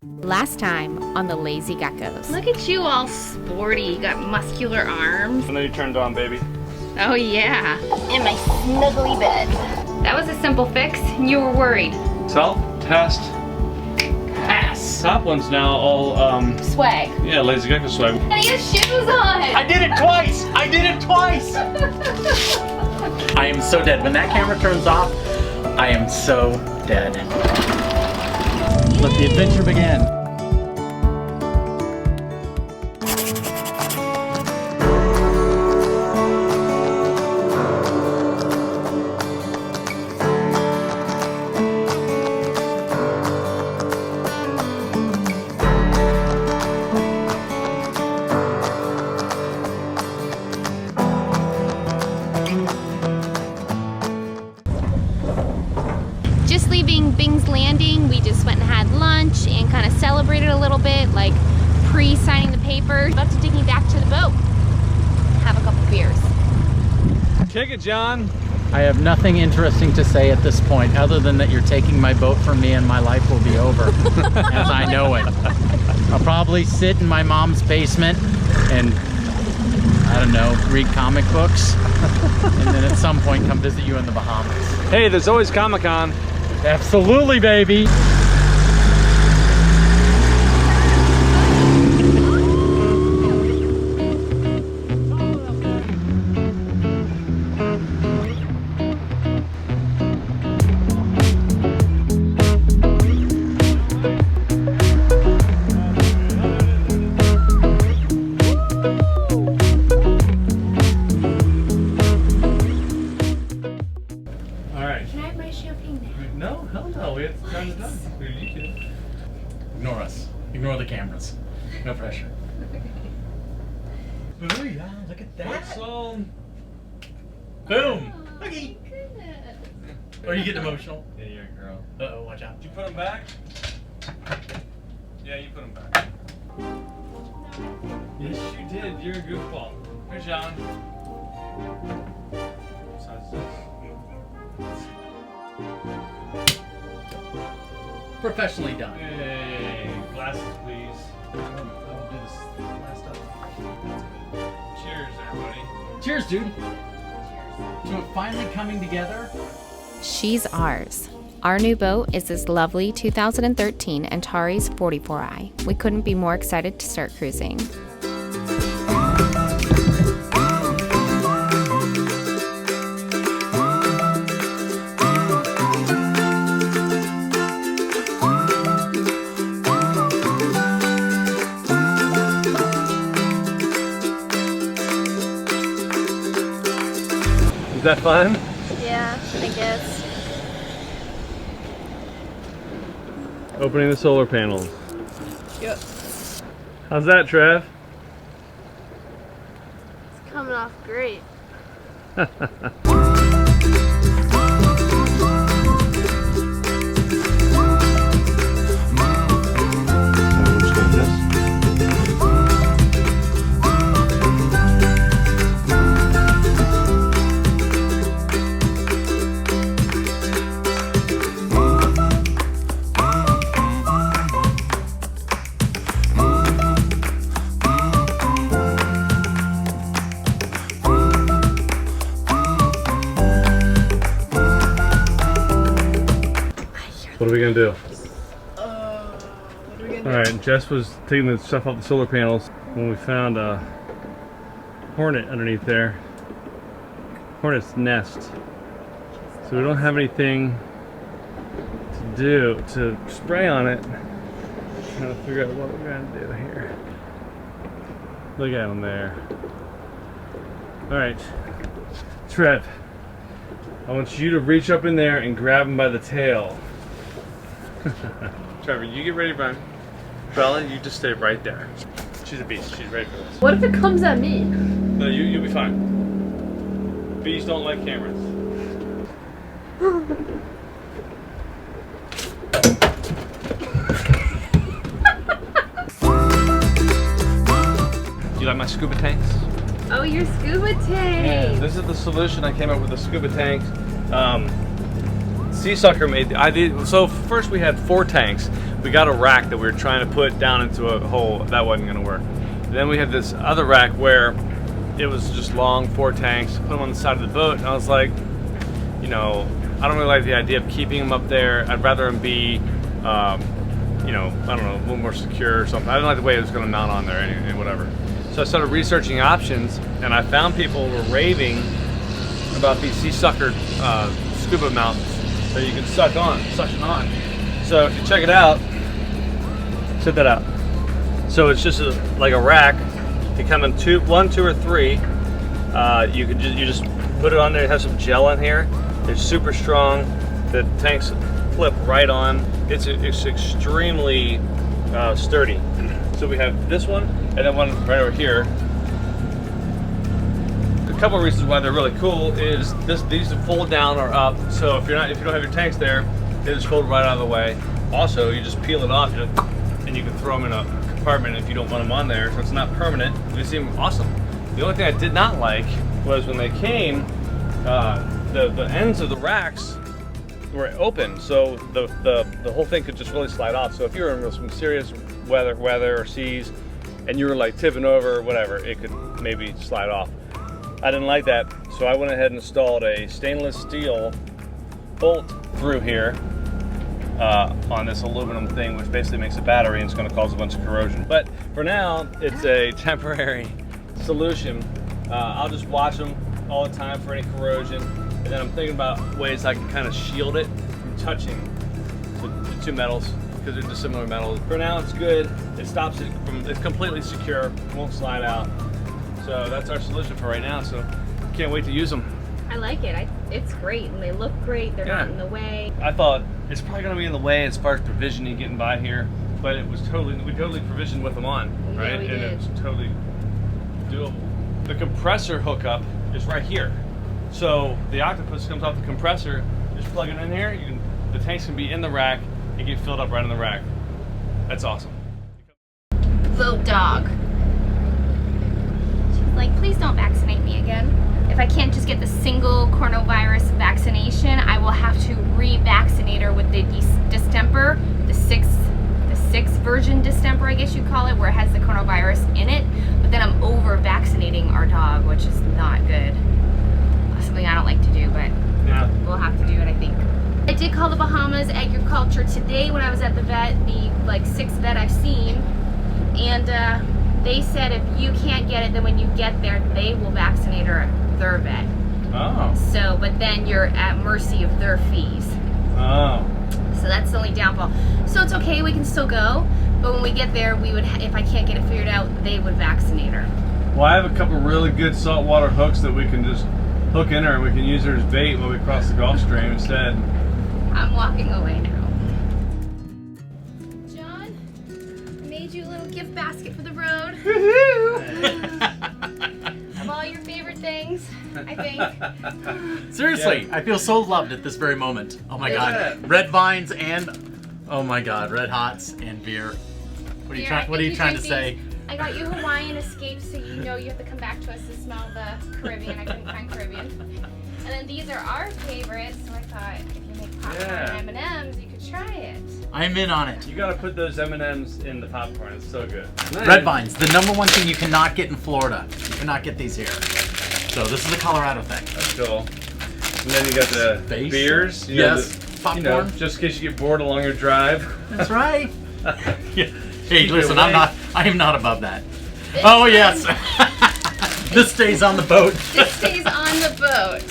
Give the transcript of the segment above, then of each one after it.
Last time on the Lazy Geckos. Look at you all sporty. You got muscular arms. I know you turned on, baby. Oh yeah. In my snuggly bed. That was a simple fix. You were worried. Self-test. Pass. Top one's now all, Swag. yeah, Lazy Gecko swag. And he has shoes on. I did it twice! I did it twice! I am so dead. When that camera turns off, I am so dead. Let the adventure begin. Just leaving Bing's Landing, we just went and had lunch and kind of celebrated a little bit, like pre-signing the papers. About to take me back to the boat, have a couple beers. Kick it, John. I have nothing interesting to say at this point other than that you're taking my boat from me and my life will be over as I know it. I'll probably sit in my mom's basement and, I don't know, read comic books and then at some point come visit you in the Bahamas. Hey, there's always Comic-Con. Absolutely, baby. No, hell no. We have to turn it on. You can. Ignore us. Ignore the cameras. No pressure. Booyah, look at that. So, Boom. Looky. Or you get emotional. yeah, you're a girl. Uh-oh, watch out. Did you put them back? Yeah, you put them back. Yes, you did. You're a goofball. Here, John. Besides this. Professionally done. Hey, glasses, please. I'll do this last up. Cheers, everybody. Cheers, dude. To it finally coming together. She's ours. Our new boat is this lovely 2013 Antares 44i. We couldn't be more excited to start cruising. Is that fun? Yeah, I guess. Opening the solar panels. Yep. How's that, Trev? It's coming off great. What are we gonna do? What are we gonna do? Alright, Jess was taking the stuff off the solar panels when we found a hornet underneath there. Hornet's nest. So we don't have anything to do to spray on it. Trying to figure out what we're gonna do here. Look at him there. Alright. Trev, I want you to reach up in there and grab him by the tail. Trevor, you get ready, Brian. Bella, you just stay right there. She's a beast. She's ready for this. What if it comes at me? No, you'll be fine. Bees don't like cameras. Do you like my scuba tanks? Oh, your scuba tank. Yeah, this is the solution. I came up with the scuba tanks. Sea Sucker made. So first we had 4 tanks. we got a rack that we were trying to put down into a hole. That wasn't gonna work. Then we had this other rack where it was just long, 4 tanks, put them on the side of the boat, and I was like, you know, I don't really like the idea of keeping them up there. I'd rather them be, you know, I don't know, a little more secure or something. I didn't like the way it was gonna mount on there, and whatever. So I started researching options, and I found people were raving about these sea sucker scuba mounts that you can suction on. So if you check it out, check that out. So it's just like a rack. They come in 1, 2, or 3. You just put it on there. It has some gel in here. They're super strong. The tanks flip right on. It's extremely sturdy. So we have this one, and then one right over here. A couple of reasons why they're really cool is these fold down or up. So if you don't have your tanks there, they just fold right out of the way. Also, you just peel it off, and you can throw them in a compartment if you don't want them on there. So it's not permanent. They seem awesome. The only thing I did not like was when they came, the ends of the racks were open, so the whole thing could just really slide off. So if you were in some serious weather or seas, and you were like tipping over or whatever, it could maybe slide off. I didn't like that, so I went ahead and installed a stainless steel bolt through here on this aluminum thing, which basically makes a battery and it's going to cause a bunch of corrosion. But for now, it's a temporary solution. I'll just watch them all the time for any corrosion, and then I'm thinking about ways I can kind of shield it from touching the two metals, because they're dissimilar metals. For now, it's good. It stops it from, it's completely secure, it won't slide out. So that's our solution for right now, so can't wait to use them. I like it. It's great, and they look great. They're not in the way. I thought it's probably going to be in the way as far as provisioning getting by here, but it was we totally provisioned with them on, right? Yeah, we and did. it was totally doable. The compressor hookup is right here. So the octopus comes off the compressor, just plug it in here, the tanks can be in the rack and get filled up right in the rack. That's awesome. Vote dog. She's like, please don't vaccinate me again. If I can't just get the single coronavirus vaccination, I will have to re-vaccinate her with the distemper, the sixth version distemper, I guess you'd call it, where it has the coronavirus in it. But then I'm over-vaccinating our dog, which is not good. Something I don't like to do, but Yeah. we'll have to do it, I think. I did call the Bahamas Agriculture today when I was at the vet, the like 6th vet I've seen, and they said if you can't get it, then when you get there, they will vaccinate her at their vet. Oh. So, but then you're at mercy of their fees. Oh. So that's the only downfall. So it's okay, we can still go, but when we get there, we would, if I can't get it figured out, they would vaccinate her. Well, I have a couple really good saltwater hooks that we can just hook in her, and we can use her as bait when we cross the Gulf Stream instead. I'm walking away now. John, I made you a little gift basket for the road. Of all your favorite things, I think. Seriously, I feel so loved at this very moment. Oh my God, red vines and, oh my God, red hots and beer. What are you trying to say? I got you Hawaiian Escapes, so you know you have to come back to us to smell the Caribbean. I couldn't find Caribbean. And then these are our favorites, so I thought if you make popcorn and M&Ms, you could try it. I'm in on it. You gotta put those M&Ms in the popcorn. It's so good. Red vines, the #1 thing you cannot get in Florida. You cannot get these here. So this is a Colorado thing. That's cool. And then you got the Base? beers. Yes, popcorn. You know, just in case you get bored along your drive. That's right. Yeah. Hey, listen, I am not above that. Oh yes. This stays on the boat. This stays on the boat.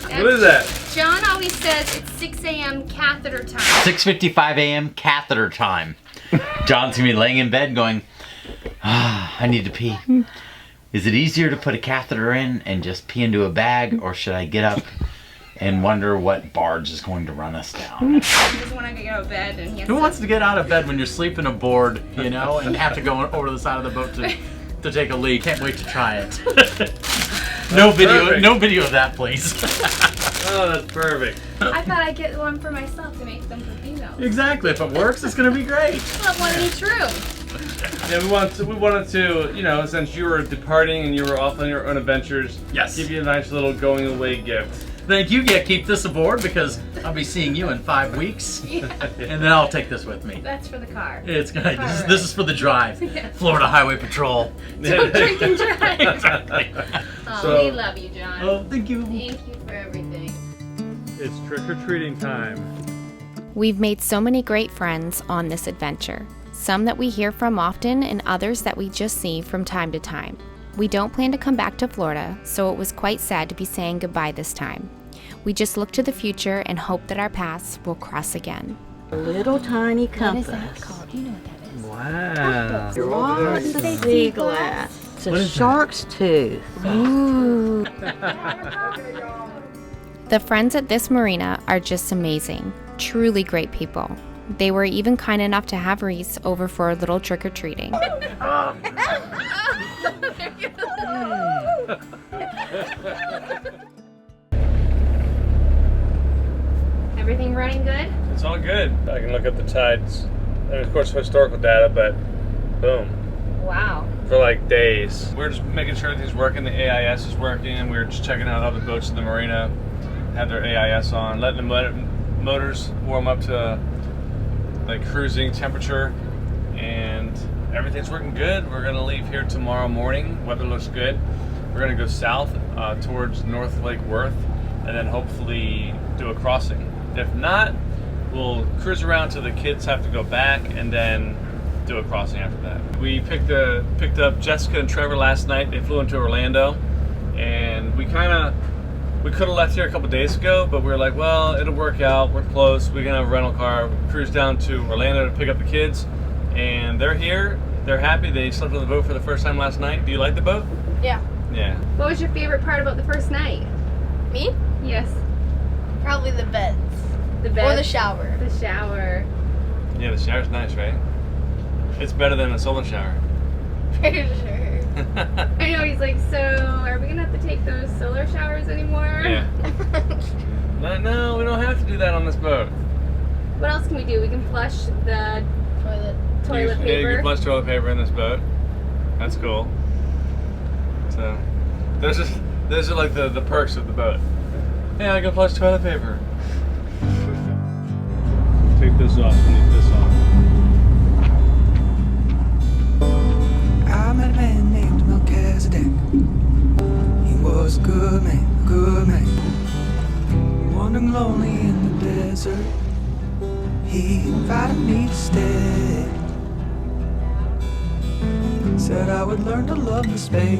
What is that? John always says it's 6 a.m. catheter time. 6:55 a.m. catheter time. John's gonna be laying in bed going, I need to pee. Is it easier to put a catheter in and just pee into a bag, or should I get up and wonder what barge is going to run us down? He doesn't want to get out of bed, and he has Who wants to get out of bed when you're sleeping aboard, you know, and have to go over to the side of the boat to take a leak? Can't wait to try it. No video of that, please. Oh, that's perfect. I thought I'd get one for myself to make them for females. Exactly. If it works, it's gonna be great. Well, one in each room. Yeah, we wanted to, you know, since you were departing and you were off on your own adventures, Yes. give you a nice little going away gift. Thank you. Yeah, keep this aboard because I'll be seeing you in 5 weeks. And then I'll take this with me. That's for the car. It's good. This is for the drive. Florida Highway Patrol. Don't drink and drive. Exactly. Oh, So- we love you, John. Oh, thank you. Thank you for everything. It's trick-or-treating time. We've made so many great friends on this adventure. Some that we hear from often and others that we just see from time to time. We don't plan to come back to Florida, so it was quite sad to be saying goodbye this time. We just look to the future and hope that our paths will cross again. A little tiny What compass. is that called? Do you know what that is? Wow. Lots of sea glass. It's What a is that? shark's tooth. Ooh. The friends at this marina are just amazing. Truly great people. They were even kind enough to have Reese over for a little trick-or-treating. Everything running good? It's all good. I can look at the tides. And of course, historical data, but boom. Wow. For like days. We're just making sure everything's working. The AIS is working. We're just checking out other boats in the marina, have their AIS on, letting the motors warm up to like cruising temperature, and everything's working good. We're gonna leave here tomorrow morning. Weather looks good. We're gonna go south towards North Lake Worth, and then hopefully do a crossing. If not, we'll cruise around till the kids have to go back, and then do a crossing after that. We picked up Jessica and Trevor last night. They flew into Orlando, and we could have left here a couple days ago, but we were like, well, it'll work out. We're close. We're gonna have a rental car. We cruise down to Orlando to pick up the kids, and they're here. They're happy. They slept on the boat for the first time last night. Do you like the boat? Yeah. Yeah. What was your favorite part about the first night? Me? Yes. Probably the beds. The bed? Or the shower. The shower. Yeah, the shower's nice, right? It's better than a solar shower. For sure. I know, he's like, so are we gonna have to take those solar showers anymore? Yeah. No, we don't have to do that on this boat. What else can we do? We can flush the toilet Yeah, paper. you can flush toilet paper in this boat. That's cool. So, those are like the perks of the boat. Yeah, I can flush toilet paper. Take this off and leave this on. I met a man named Melchizedek. He was a good man, wandering lonely in the desert. He invited me to stay, said I would learn to love the space.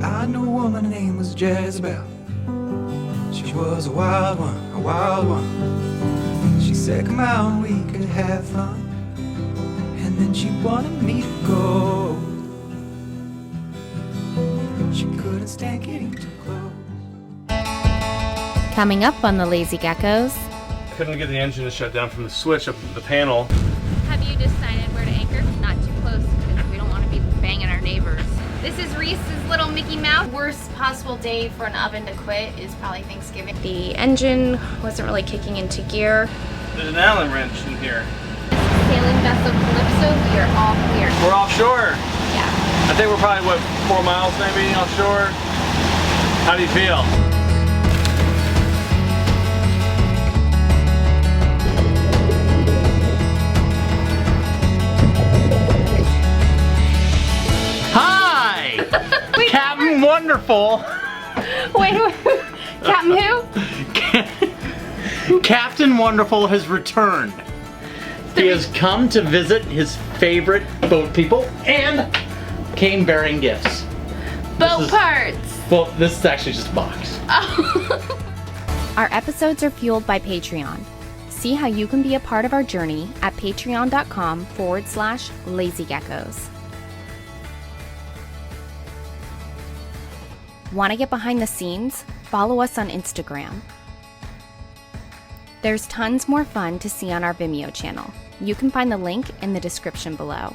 I knew a woman, her name was Jezebel. She was a wild one. She said, come out and we could have fun. And then she wanted me to go. She couldn't stand getting too close. Coming up on the Lazy Geckos. Couldn't get the engine to shut down from the switch of the panel. Have you decided where to anchor? Not too close because we don't want to be banging our neighbors. This is Reese's little Mickey Mouse. Worst possible day for an oven to quit is probably Thanksgiving. The engine wasn't really kicking into gear. There's an Allen wrench in here. Sailing vessel Calypso, we are all clear. We're offshore. Yeah. I think we're probably, what, 4 miles maybe offshore? How do you feel? Hi! Captain Wonderful! Wait, Captain who? Captain Wonderful has returned. He has come to visit his favorite boat people and came bearing gifts. Boat parts. Well, this is actually just a box. Our episodes are fueled by Patreon. See how you can be a part of our journey at patreon.com/lazygeckos. Want to get behind the scenes? Follow us on Instagram. There's tons more fun to see on our Vimeo channel. You can find the link in the description below.